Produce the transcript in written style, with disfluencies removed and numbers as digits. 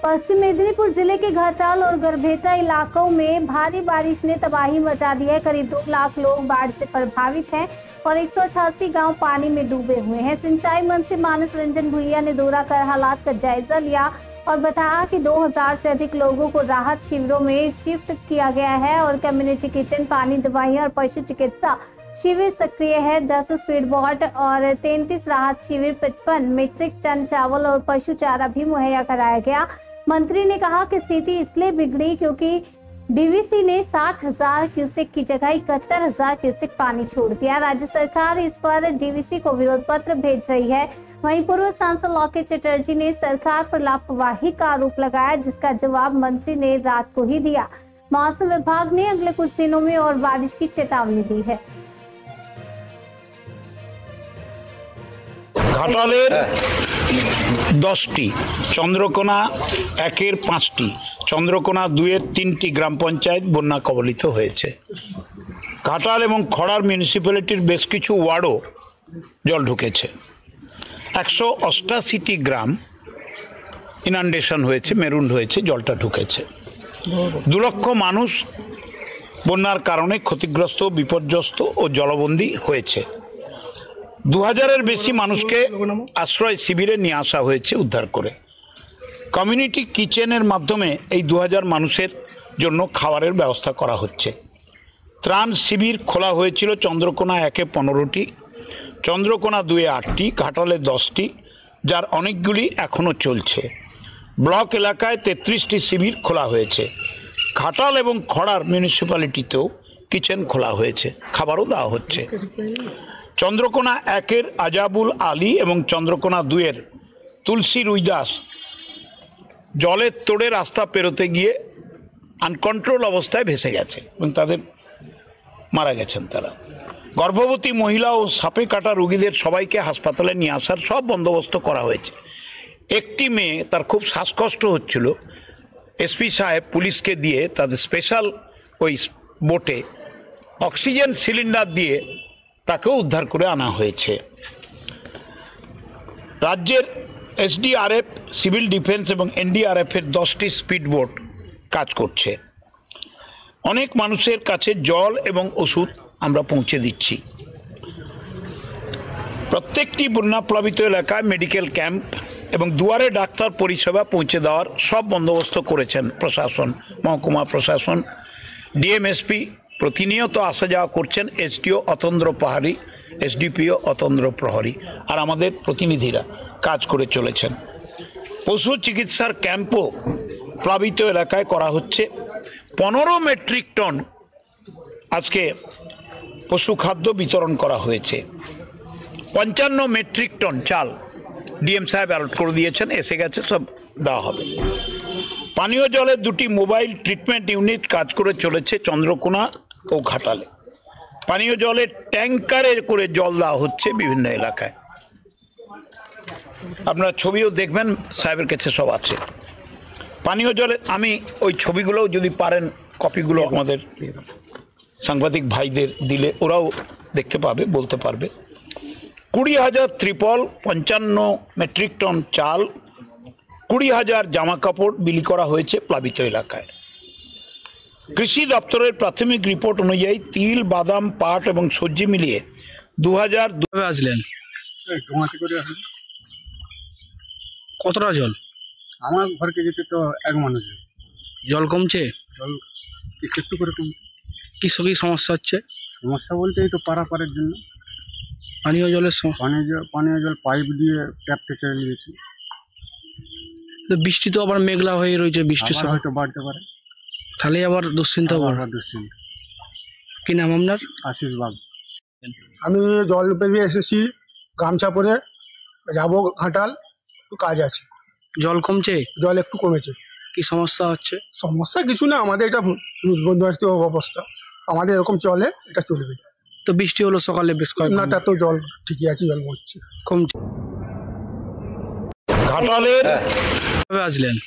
पश्चिम मेदिनीपुर जिले के घाटाल और गरभेटा इलाकों में भारी बारिश ने तबाही मचा दी है। करीब 2 लाख लोग बाढ़ से प्रभावित हैं और 188 गांव पानी में डूबे हुए हैं। सिंचाई मंत्री मानस रंजन भुइया ने दौरा कर हालात का जायजा लिया और बताया कि 2000 से अधिक लोगों को राहत शिविरों में शिफ्ट किया गया है और कम्युनिटी किचन, पानी, दवाइयां और पशु चिकित्सा शिविर सक्रिय है। 10 स्पीड बोट और 33 राहत शिविर, 55 मीट्रिक टन चावल और पशु चारा भी मुहैया कराया गया। मंत्री ने कहा कि स्थिति इसलिए बिगड़ी क्योंकि डीवीसी ने 60,000 क्यूसेक की जगह 71,000 क्यूसेक पानी छोड़ दिया। राज्य सरकार इस पर डीवीसी को विरोध पत्र भेज रही है। वहीं पूर्व सांसद लौकेट चटर्जी ने सरकार पर लापरवाही का आरोप लगाया, जिसका जवाब मंत्री ने रात को ही दिया। मौसम विभाग ने अगले कुछ दिनों में और बारिश की चेतावनी दी है। घाटालेर 10টি, चंद्रकोना 1-এর 5টি, चंद्रकोना 2-এর 3টি গ্রাম পঞ্চায়েত বন্যা কবলিত হয়েছে। ঘাটাল এবং খড়ার মিউনিসিপ্যালিটির বেশ কিছু ওয়ার্ডও জল ঢুকেছে। 188টি গ্রাম ইনান্ডেশন হয়েছে, মেরুন হয়েছে, জলটা ঢুকেছে। 2 লক্ষ মানুষ বন্যার কারণে ক্ষতিগ্রস্ত, বিপর্যস্ত ও জলবন্দী হয়েছে। 2000-এর বেশি মানুষকে আশ্রয় শিবিরে নিয়ে আসা হয়েছে উদ্ধার করে। কমিউনিটি কিচেনের মাধ্যমে এই 2000 মানুষের জন্য খাবারের ব্যবস্থা করা হচ্ছে। ত্রাণ শিবির খোলা হয়েছিল চন্দ্রকোনা 1-এ 15টি, চন্দ্রকোনা 2-এ 8টি, ঘাটালে 10টি, যার অনেকগুলি এখনও চলছে। ব্লক এলাকায় 33টি শিবির খোলা হয়েছে। ঘাটাল এবং খড়ার মিউনিসিপ্যালিটিতেও কিচেন খোলা হয়েছে, খাবারও দেওয়া হচ্ছে। চন্দ্রকোনা 1-এর আজাবুল আলী এবং চন্দ্রকোনা 2-এর তুলসী রুইদাস জলের তোড়ে রাস্তা পেরোতে গিয়ে আনকন্ট্রোল অবস্থায় ভেসে গেছে এবং তাদের মারা গেছেন তারা। গর্ভবতী মহিলা ও সাপে কাটা রোগীদের সবাইকে হাসপাতালে নিয়ে আসার সব বন্দোবস্ত করা হয়েছে। একটি মেয়ে, তার খুব শ্বাসকষ্ট হচ্ছিল, এসপি সাহেব পুলিশকে দিয়ে তাদের স্পেশাল ওই বোটে অক্সিজেন সিলিন্ডার দিয়ে তাকেও উদ্ধার করে আনা হয়েছে। রাজ্যের এসডিআরএফ, সিভিল ডিফেন্স এবং এনডিআরএফের 10টি স্পিড বোট কাজ করছে। অনেক মানুষের কাছে জল এবং ওষুধ আমরা পৌঁছে দিচ্ছি। প্রত্যেকটি বন্যাপ্লাবিত এলাকায় মেডিকেল ক্যাম্প এবং দুয়ারে ডাক্তার পরিষেবা পৌঁছে দেওয়ার সব বন্দোবস্ত করেছেন প্রশাসন, মহকুমা প্রশাসন, ডিএমএসপি প্রতিনিয়ত আসা যাওয়া করছেন। এসডিও অতন্দ্র পাহাড়ি, এসডিপিও অতন্দ্র প্রহরী আর আমাদের প্রতিনিধিরা কাজ করে চলেছেন। পশু চিকিৎসার ক্যাম্পও প্লাবিত এলাকায় করা হচ্ছে। 15 মেট্রিক টন আজকে পশু খাদ্য বিতরণ করা হয়েছে। 55 মেট্রিক টন চাল ডিএম সাহেব অ্যালার্ট করে দিয়েছেন, এসে গেছে, সব দেওয়া হবে। পানীয় জলের 2টি মোবাইল ট্রিটমেন্ট ইউনিট কাজ করে চলেছে চন্দ্রকোনা ও ঘাটালে। পানীয় জলের ট্যাঙ্কারে করে জল দেওয়া হচ্ছে বিভিন্ন এলাকায়। আপনারা ছবিও দেখবেন, সাহেবের কাছে সব আছে। পানীয় জলের আমি ওই ছবিগুলোও যদি পারেন কপিগুলো আমাদের সাংবাদিক ভাইদের দিলে ওরাও দেখতে পাবে, বলতে পারবে। 20,000 ত্রিপল, 55 মেট্রিক টন চাল, 20,000 জামা কাপড় বিলি করা হয়েছে প্লাবিত এলাকায়। কৃষি দপ্তরের প্রাথমিক রিপোর্ট অনুযায়ী তিল, বাদাম, পাট এবং সবজি মিলিয়ে 2000 আসলেন। কতটা জল? আমার ঘরকে যেতে তো 1 মানুষ। জল কমছে? জল একটু করে কমছে। কি সমস্যা হচ্ছে? সমস্যা বলতে এই তো পারাপারের জন্য পানীয় জলের পানীয় জল পাইপ দিয়ে ট্যাপ থেকে নিয়েছি। বৃষ্টি তো আবার মেঘলা হয়ে রয়েছে, বৃষ্টির সময় হয়তো বাড়তে পারে, তাহলে আবার দুশ্চিন্তা দুশ্চিন্তা। কি নাম আপনার? আশিস বাগ। আমি জল পেরিয়ে এসেছি, গামছা পরে যাবো ঘাটাল, একটু কাজ আছে। জল কমছে? জল একটু কমেছে। কি সমস্যা হচ্ছে? সমস্যা কিছু না, আমাদের এটা বন্ধুবাস্ত অবস্থা, আমাদের এরকম চলে, এটা চলবে। তো বৃষ্টি হলো সকালে বেশ না, তা তো জল ঠিকই আছে, জল পড়ছে, কমছে। ঘাটালের আসলেন।